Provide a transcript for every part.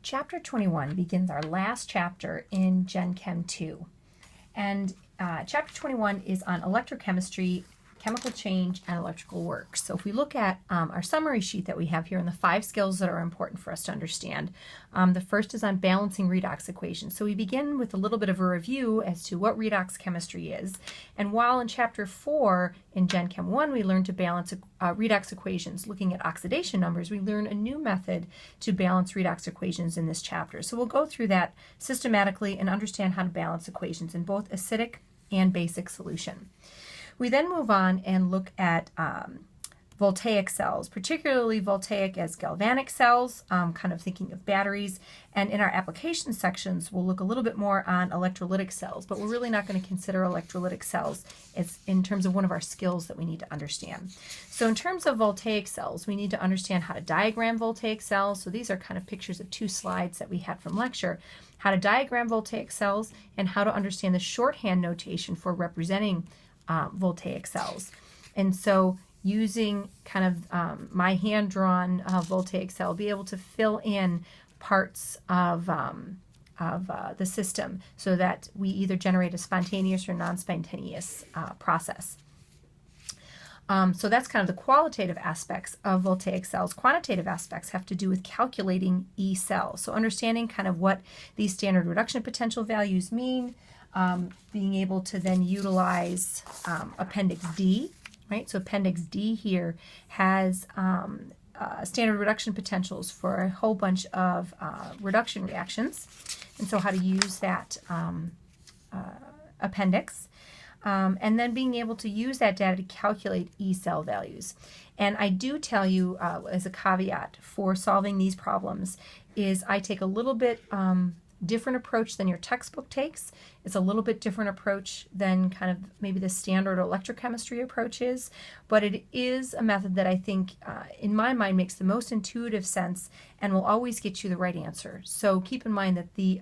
Chapter 21 begins our last chapter in Gen Chem 2. And Chapter 21 is on electrochemistry, chemical change, and electrical work. So if we look at our summary sheet that we have here and the 5 skills that are important for us to understand, the first is on balancing redox equations. So we begin with a little bit of a review as to what redox chemistry is. And while in Chapter 4 in Gen Chem 1 we learned to balance redox equations looking at oxidation numbers, we learn a new method to balance redox equations in this chapter. So we'll go through that systematically and understand how to balance equations in both acidic and basic solution. We then move on and look at voltaic cells, particularly voltaic as galvanic cells, kind of thinking of batteries. And in our application sections, we'll look a little bit more on electrolytic cells, but we're really not going to consider electrolytic cells as in terms of one of our skills that we need to understand. So in terms of voltaic cells, we need to understand how to diagram voltaic cells. So these are kind of pictures of 2 slides that we had from lecture, how to diagram voltaic cells and how to understand the shorthand notation for representing voltaic cells. And so using kind of my hand-drawn voltaic cell, be able to fill in parts of the system so that we either generate a spontaneous or non-spontaneous process. So that's kind of the qualitative aspects of voltaic cells. Quantitative aspects have to do with calculating E cells. So understanding kind of what these standard reduction potential values mean, being able to then utilize Appendix D, right? So Appendix D here has standard reduction potentials for a whole bunch of reduction reactions, and so how to use that appendix. And then being able to use that data to calculate E cell values. And I do tell you as a caveat for solving these problems is I take a little bit different approach than your textbook takes. It's a little bit different approach than kind of maybe the standard electrochemistry approach is, but it is a method that I think in my mind makes the most intuitive sense and will always get you the right answer. So keep in mind that the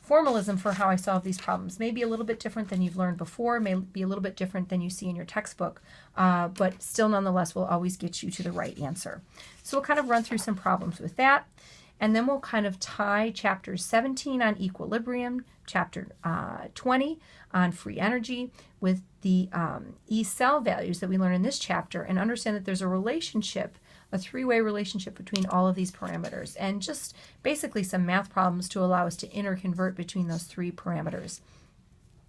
formalism for how I solve these problems may be a little bit different than you've learned before, may be a little bit different than you see in your textbook, but still nonetheless will always get you to the right answer. So we'll kind of run through some problems with that. And then we'll kind of tie Chapter 17 on equilibrium, Chapter 20 on free energy with the E cell values that we learn in this chapter and understand that there's a relationship, a 3-way relationship between all of these parameters and just basically some math problems to allow us to interconvert between those 3 parameters.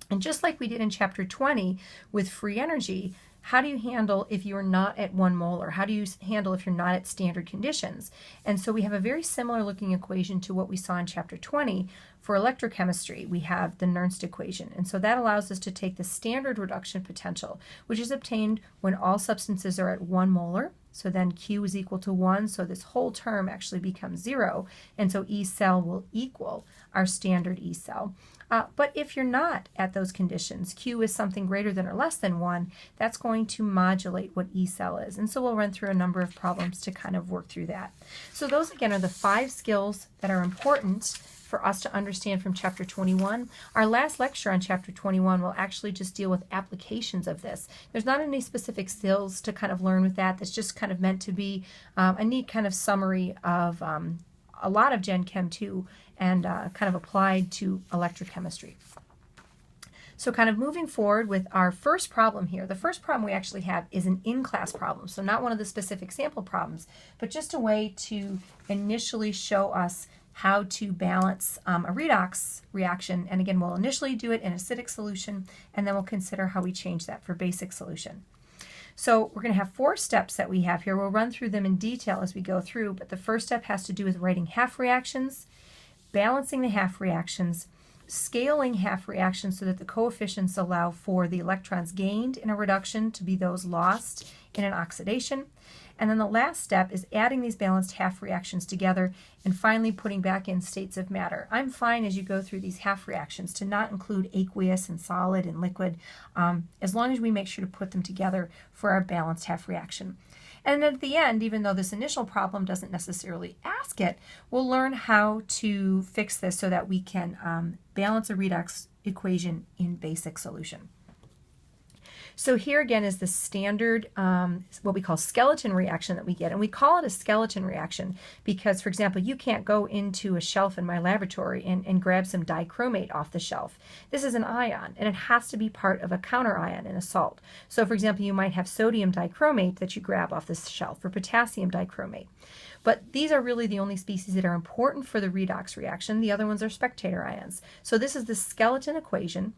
And just like we did in Chapter 20 with free energy, how do you handle if you're not at 1 molar? How do you handle if you're not at standard conditions? And so we have a very similar looking equation to what we saw in Chapter 20. For electrochemistry, we have the Nernst equation. And so that allows us to take the standard reduction potential, which is obtained when all substances are at 1 molar. So then Q is equal to 1, so this whole term actually becomes 0. And so E cell will equal our standard E cell. But if you're not at those conditions, Q is something greater than or less than 1, that's going to modulate what E cell is. And so we'll run through a number of problems to kind of work through that. So those, again, are the 5 skills that are important for us to understand from Chapter 21. Our last lecture on Chapter 21 will actually just deal with applications of this. There's not any specific skills to kind of learn with that. That's just kind of meant to be a neat kind of summary of a lot of Gen Chem 2 and kind of applied to electrochemistry. So kind of moving forward with our first problem here, the first problem we actually have is an in-class problem. So not one of the specific sample problems, but just a way to initially show us how to balance a redox reaction. And again, we'll initially do it in acidic solution, and then we'll consider how we change that for basic solution. So we're going to have 4 steps that we have here. We'll run through them in detail as we go through, but the first step has to do with writing half reactions, balancing the half reactions, scaling half reactions so that the coefficients allow for the electrons gained in a reduction to be those lost in an oxidation. And then the last step is adding these balanced half reactions together and finally putting back in states of matter. I'm fine as you go through these half reactions to not include aqueous and solid and liquid, as long as we make sure to put them together for our balanced half reaction. And at the end, even though this initial problem doesn't necessarily ask it, we'll learn how to fix this so that we can balance a redox equation in basic solution. So here again is the standard, what we call skeleton reaction that we get. And we call it a skeleton reaction because, for example, you can't go into a shelf in my laboratory and grab some dichromate off the shelf. This is an ion, and it has to be part of a counter ion in a salt. So, for example, you might have sodium dichromate that you grab off the shelf, or potassium dichromate. But these are really the only species that are important for the redox reaction. The other ones are spectator ions. So this is the skeleton equation.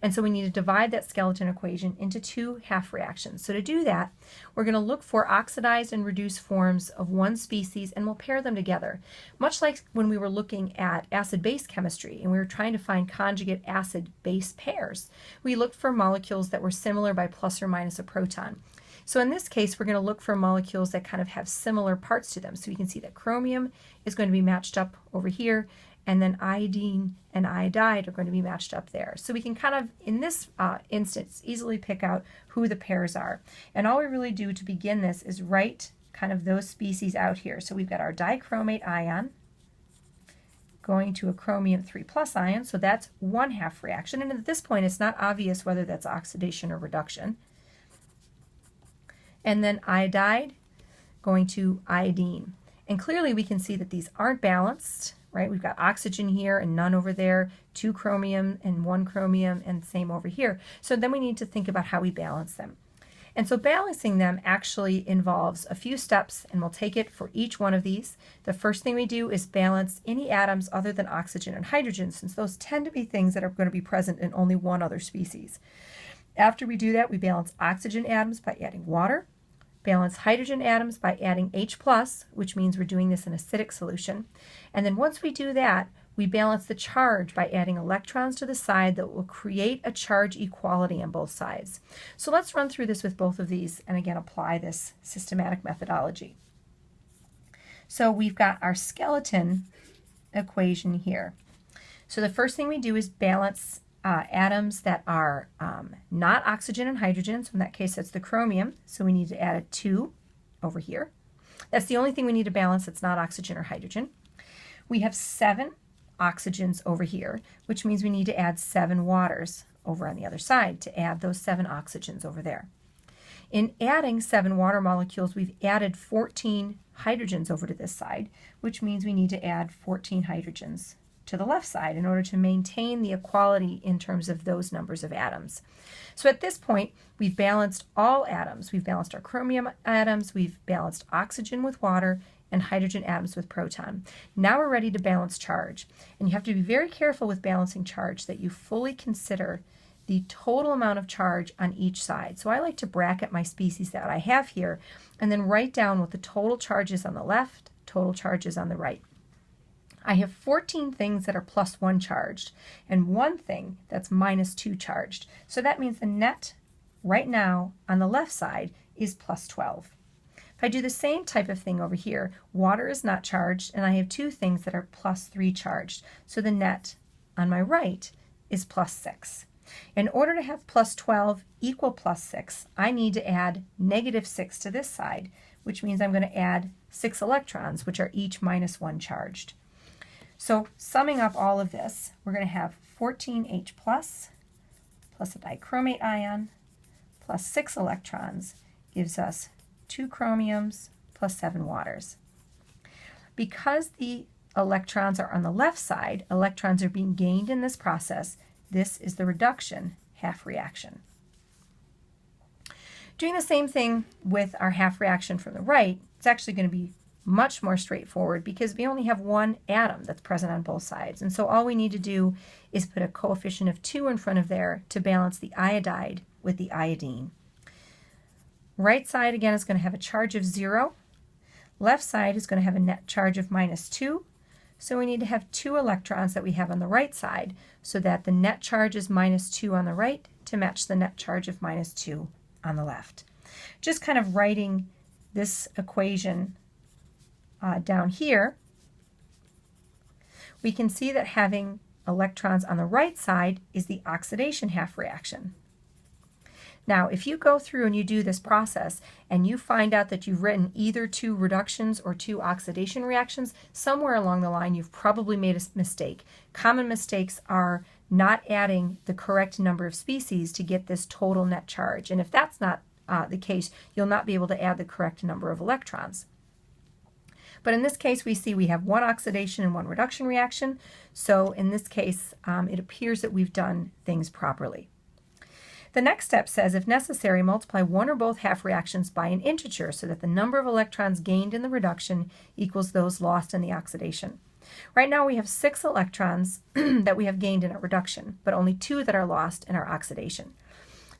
And so we need to divide that skeleton equation into two half reactions. So to do that, we're going to look for oxidized and reduced forms of one species, and we'll pair them together. Much like when we were looking at acid-base chemistry and we were trying to find conjugate acid-base pairs, we looked for molecules that were similar by plus or minus a proton. So in this case, we're going to look for molecules that kind of have similar parts to them. So you can see that chromium is going to be matched up over here, and then iodine and iodide are going to be matched up there. So we can kind of, in this instance, easily pick out who the pairs are. And all we really do to begin this is write kind of those species out here. So we've got our dichromate ion going to a chromium 3+ ion, so that's one half reaction. And at this point, it's not obvious whether that's oxidation or reduction. And then iodide going to iodine. And clearly we can see that these aren't balanced, right? We've got oxygen here and none over there, 2 chromium and 1 chromium, and same over here. So then we need to think about how we balance them. And so balancing them actually involves a few steps, and we'll take it for each one of these. The first thing we do is balance any atoms other than oxygen and hydrogen, since those tend to be things that are going to be present in only one other species. After we do that, we balance oxygen atoms by adding water, balance hydrogen atoms by adding H+, which means we're doing this in acidic solution. And then once we do that, we balance the charge by adding electrons to the side that will create a charge equality on both sides. So let's run through this with both of these and again apply this systematic methodology. So we've got our skeleton equation here. So the first thing we do is balance atoms that are not oxygen and hydrogen. So in that case, that's the chromium. So we need to add a 2 over here. That's the only thing we need to balance that's not oxygen or hydrogen. We have 7 oxygens over here, which means we need to add 7 waters over on the other side to add those 7 oxygens over there. In adding 7 water molecules, we've added 14 hydrogens over to this side, which means we need to add 14 hydrogens to the left side in order to maintain the equality in terms of those numbers of atoms. So at this point, we've balanced all atoms. We've balanced our chromium atoms, we've balanced oxygen with water, and hydrogen atoms with proton. Now we're ready to balance charge. And you have to be very careful with balancing charge that you fully consider the total amount of charge on each side. So I like to bracket my species that I have here and then write down what the total charge is on the left, total charge is on the right. I have 14 things that are +1 charged and 1 thing that's -2 charged. So that means the net right now on the left side is +12. If I do the same type of thing over here, water is not charged and I have 2 things that are +3 charged. So the net on my right is +6. In order to have +12 equal +6, I need to add -6 to this side, which means I'm going to add 6 electrons, which are each -1 charged. So summing up all of this, we're going to have 14H plus a dichromate ion plus 6 electrons gives us 2 chromiums plus 7 waters. Because the electrons are on the left side, electrons are being gained in this process. This is the reduction half reaction. Doing the same thing with our half reaction from the right, it's actually going to be much more straightforward because we only have 1 atom that's present on both sides. And so all we need to do is put a coefficient of 2 in front of there to balance the iodide with the iodine. Right side, again, is going to have a charge of 0. Left side is going to have a net charge of -2. So we need to have 2 electrons that we have on the right side so that the net charge is -2 on the right to match the net charge of -2 on the left. Just kind of writing this equation down here, we can see that having electrons on the right side is the oxidation half reaction. Now, if you go through and you do this process and you find out that you've written either 2 reductions or 2 oxidation reactions, somewhere along the line you've probably made a mistake. Common mistakes are not adding the correct number of species to get this total net charge. And if that's not the case, you'll not be able to add the correct number of electrons. But in this case, we see we have one oxidation and one reduction reaction. So in this case, it appears that we've done things properly. The next step says, if necessary, multiply one or both half reactions by an integer so that the number of electrons gained in the reduction equals those lost in the oxidation. Right now we have 6 electrons that we have gained in our reduction, but only 2 that are lost in our oxidation.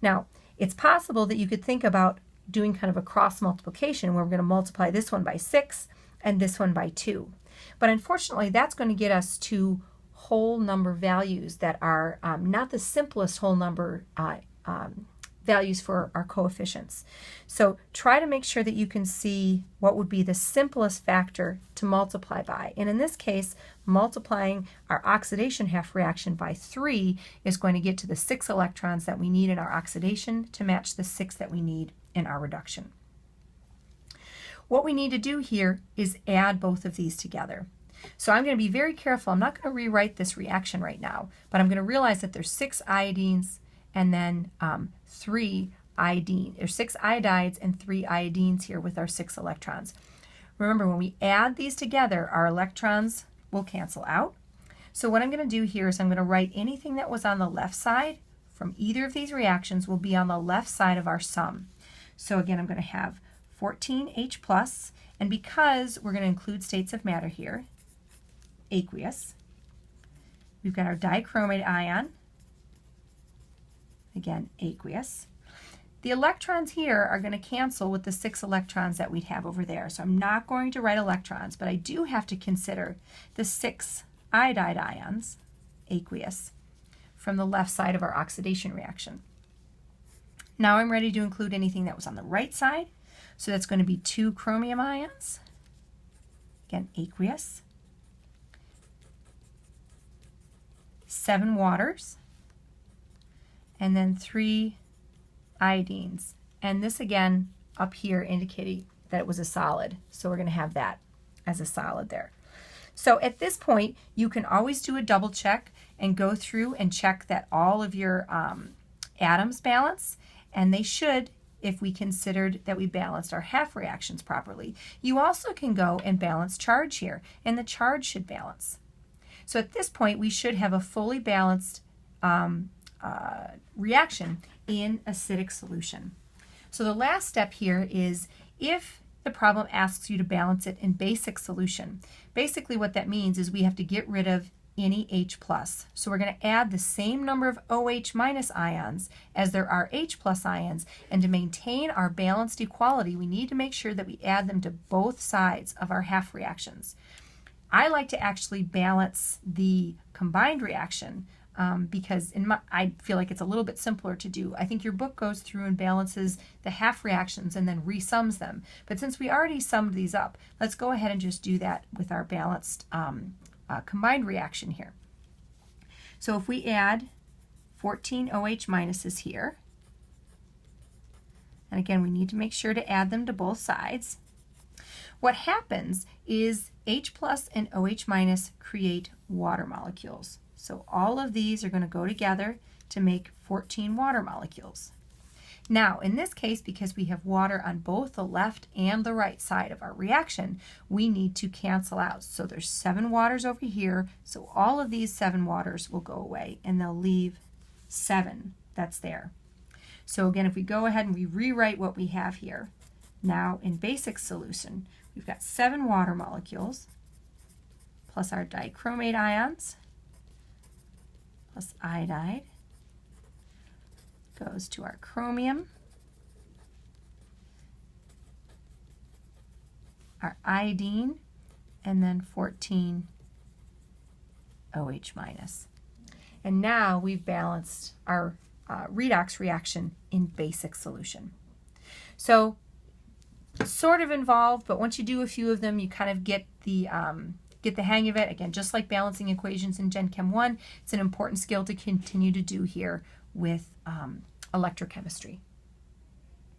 Now, it's possible that you could think about doing kind of a cross multiplication where we're going to multiply this one by 6 and this one by 2. But unfortunately, that's going to get us to whole number values that are not the simplest whole number values for our coefficients. So try to make sure that you can see what would be the simplest factor to multiply by. And in this case, multiplying our oxidation half reaction by 3 is going to get to the 6 electrons that we need in our oxidation to match the 6 that we need in our reduction. What we need to do here is add both of these together. So I'm going to be very careful. I'm not going to rewrite this reaction right now, but I'm going to realize that there's 6 iodines and then 3 iodine. There's 6 iodides and 3 iodines here with our 6 electrons. Remember, when we add these together, our electrons will cancel out. So what I'm going to do here is I'm going to write anything that was on the left side from either of these reactions will be on the left side of our sum. So again, I'm going to have 14H plus, and because we're going to include states of matter here, aqueous, we've got our dichromate ion, again, aqueous. The electrons here are going to cancel with the 6 electrons that we'd have over there. So I'm not going to write electrons, but I do have to consider the 6 iodide ions, aqueous, from the left side of our oxidation reaction. Now I'm ready to include anything that was on the right side. So that's going to be 2 chromium ions, again, aqueous, 7 waters, and then 3 iodines. And this again up here indicating that it was a solid. So we're going to have that as a solid there. So at this point, you can always do a double check and go through and check that all of your atoms balance, and they should if we considered that we balanced our half reactions properly. You also can go and balance charge here, and the charge should balance. So at this point, we should have a fully balanced reaction in acidic solution. So the last step here is if the problem asks you to balance it in basic solution. Basically what that means is we have to get rid of any H+. So we're going to add the same number of OH- ions as there are H+ ions, and to maintain our balanced equality, we need to make sure that we add them to both sides of our half reactions. I like to actually balance the combined reaction because I feel like it's a little bit simpler to do. I think your book goes through and balances the half reactions and then resums them. But since we already summed these up, let's go ahead and just do that with our balanced combined reaction here. So if we add 14 OH minuses here, and again, we need to make sure to add them to both sides. What happens is H plus and OH minus create water molecules. So all of these are going to go together to make 14 water molecules. Now, in this case, because we have water on both the left and the right side of our reaction, we need to cancel out. So there's 7 waters over here, so all of these 7 waters will go away, and they'll leave 7 that's there. So again, if we go ahead and we rewrite what we have here, now in basic solution, we've got 7 water molecules, plus our dichromate ions, plus iodide, goes to our chromium, our iodine, and then 14 OH minus. And now we've balanced our redox reaction in basic solution. So sort of involved, but once you do a few of them, you kind of get the hang of it. Again, just like balancing equations in Gen Chem 1, it's an important skill to continue to do here with electrochemistry.